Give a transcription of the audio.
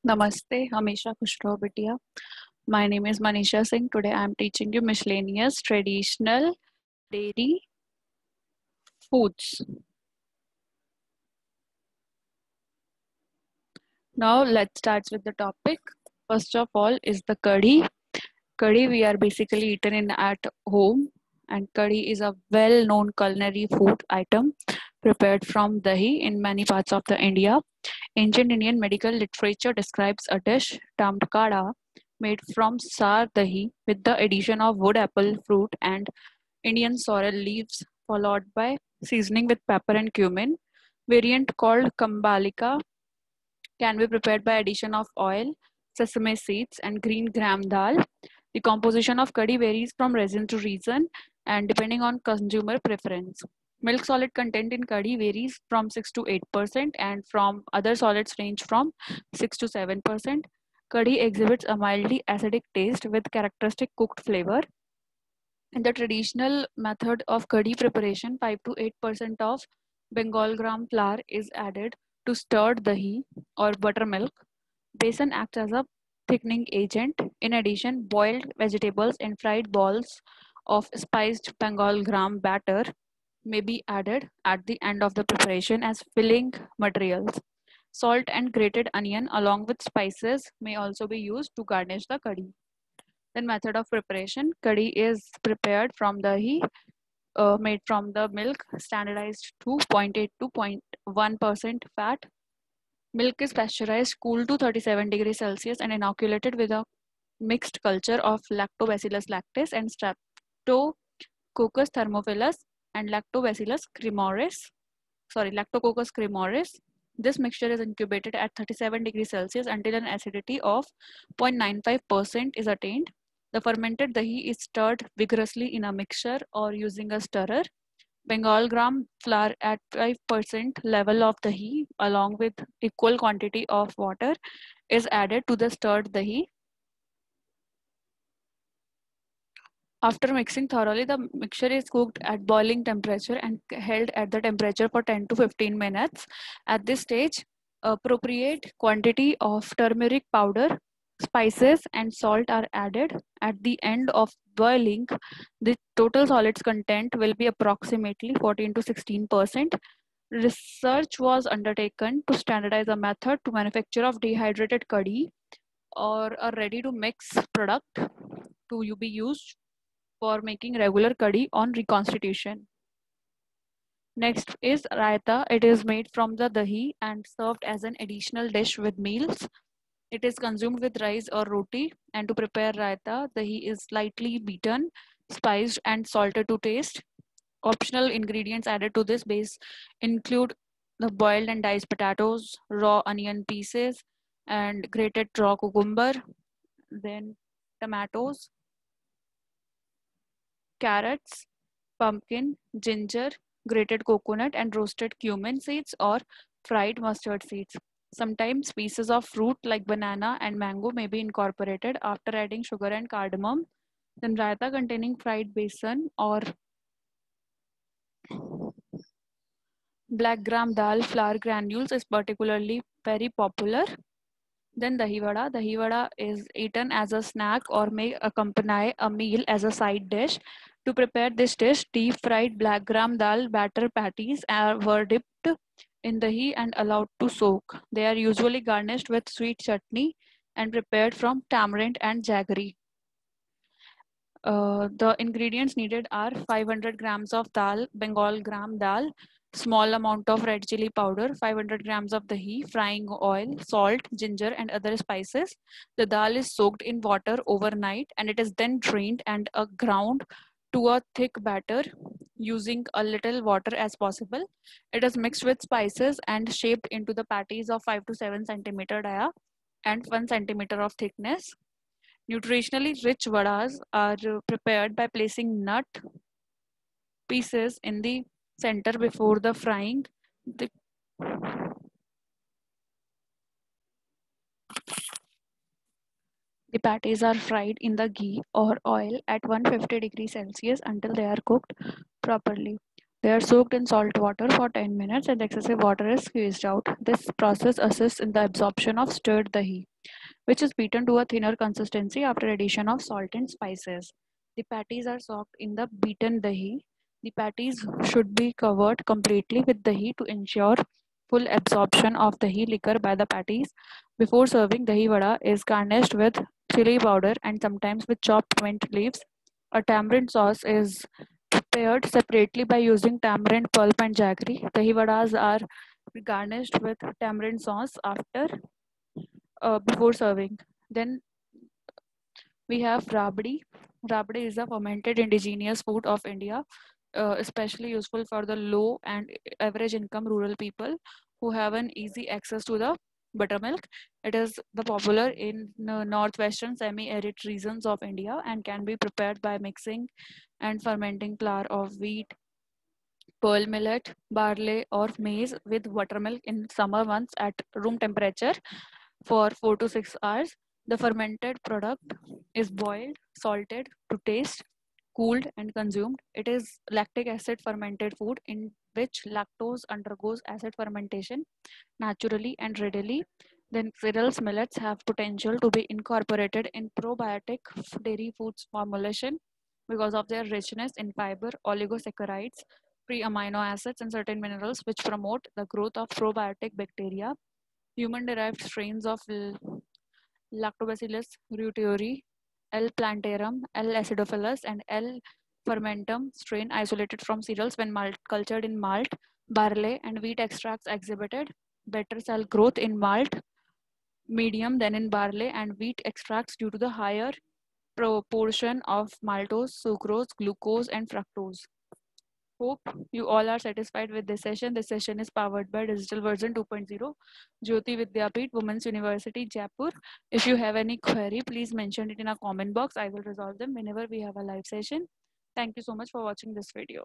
Namaste, Hamisha Khushro Bitia. My name is Manisha Singh. Today I am teaching you miscellaneous traditional dairy foods. Now let's start with the topic. First of all is the curry. Curry we are basically eaten in at home, and curry is a well-known culinary food item prepared from dahi in many parts of the India. Ancient Indian medical literature describes a dish termed kada made from sour dahi with the addition of wood apple fruit and Indian sorrel leaves, followed by seasoning with pepper and cumin. Variant called kambalika can be prepared by addition of oil, sesame seeds, and green gram dal. The composition of curry varies from region to region and depending on consumer preference. Milk solid content in curry varies from 6 to 8% and from other solids range from 6 to 7%. Curry exhibits a mildly acidic taste with characteristic cooked flavor. In the traditional method of curry preparation, 5 to 8% of Bengal gram flour is added to stirred dahi or buttermilk. Besan acts as a thickening agent. In addition, boiled vegetables and fried balls of spiced Bengal gram batter may be added at the end of the preparation as filling materials. Salt and grated onion along with spices may also be used to garnish the curry. Then method of preparation. Curry is prepared from dahi made from the milk standardized to 0.8 to 0.1% fat. Milk is pasteurized, cooled to 37 degrees Celsius and inoculated with a mixed culture of Lactobacillus lactis and Streptococcus thermophilus and Lactococcus cremoris. This mixture is incubated at 37 degrees Celsius until an acidity of 0.95% is attained. The fermented dahi is stirred vigorously in a mixer or using a stirrer. Bengal gram flour at 5% level of dahi along with equal quantity of water is added to the stirred dahi. After mixing thoroughly, the mixture is cooked at boiling temperature and held at the temperature for 10 to 15 minutes. At this stage, appropriate quantity of turmeric powder, spices and salt are added. At the end of boiling, the total solids content will be approximately 14 to 16%. Research was undertaken to standardize a method to manufacture of dehydrated curry or a ready to mix product to be used for making regular curry on reconstitution. Next is raita. It is made from the dahi and served as an additional dish with meals. It is consumed with rice or roti. And to prepare raita, dahi is lightly beaten, spiced, and salted to taste. Optional ingredients added to this base include the boiled and diced potatoes, raw onion pieces, and grated raw cucumber, then tomatoes, carrots, pumpkin, ginger, grated coconut, and roasted cumin seeds or fried mustard seeds. Sometimes pieces of fruit like banana and mango may be incorporated after adding sugar and cardamom. Then raita containing fried besan or black gram dal flour granules is particularly very popular. Then dahi vada. Dahi vada is eaten as a snack or may accompany a meal as a side dish. To prepare this dish, deep fried black gram dal batter patties were dipped in dahi and allowed to soak. They are usually garnished with sweet chutney and prepared from tamarind and jaggery. The ingredients needed are 500 grams of dal, Bengal gram dal, small amount of red chili powder, 500 grams of dahi, frying oil, salt, ginger, and other spices. The dal is soaked in water overnight and it is then drained and ground to a thick batter using a little water as possible. It is mixed with spices and shaped into the patties of 5 to 7 centimeter dia and 1 centimeter of thickness. Nutritionally rich vadas are prepared by placing nut pieces in the center before the frying. The, the patties are fried in the ghee or oil at 150 degrees Celsius until they are cooked properly. They are soaked in salt water for 10 minutes and excessive water is squeezed out. This process assists in the absorption of stirred dahi. which is beaten to a thinner consistency after addition of salt and spices. The patties are soaked in the beaten dahi. The patties should be covered completely with dahi to ensure full absorption of dahi liquor by the patties. Before serving, dahi vada is garnished with chili powder and sometimes with chopped mint leaves. A tamarind sauce is prepared separately by using tamarind pulp and jaggery. Dahi vadas are garnished with tamarind sauce after before serving. Then we have rabdi. Rabdi is a fermented indigenous food of India, especially useful for the low and average income rural people who have an easy access to the buttermilk. It is the popular in northwestern semi-arid regions of India and can be prepared by mixing and fermenting flour of wheat, pearl millet, barley, or maize with buttermilk in summer months at room temperature for 4 to 6 hours. The fermented product is boiled, salted to taste, cooled, and consumed. It is lactic acid fermented food in which lactose undergoes acid fermentation naturally and readily. Then cereals millets have potential to be incorporated in probiotic dairy foods formulation because of their richness in fiber, oligosaccharides, free amino acids, and certain minerals which promote the growth of probiotic bacteria. Human derived strains of Lactobacillus reuteri, L. plantarum, L. acidophilus, and L. fermentum strain isolated from cereals when cultured in malt, barley, and wheat extracts exhibited better cell growth in malt medium than in barley and wheat extracts due to the higher proportion of maltose, sucrose, glucose, and fructose. Hope you all are satisfied with this session. This session is powered by Digital Version 2.0, Jyoti Vidyapeeth, Women's University, Jaipur. If you have any query, please mention it in a comment box. I will resolve them whenever we have a live session. Thank you so much for watching this video.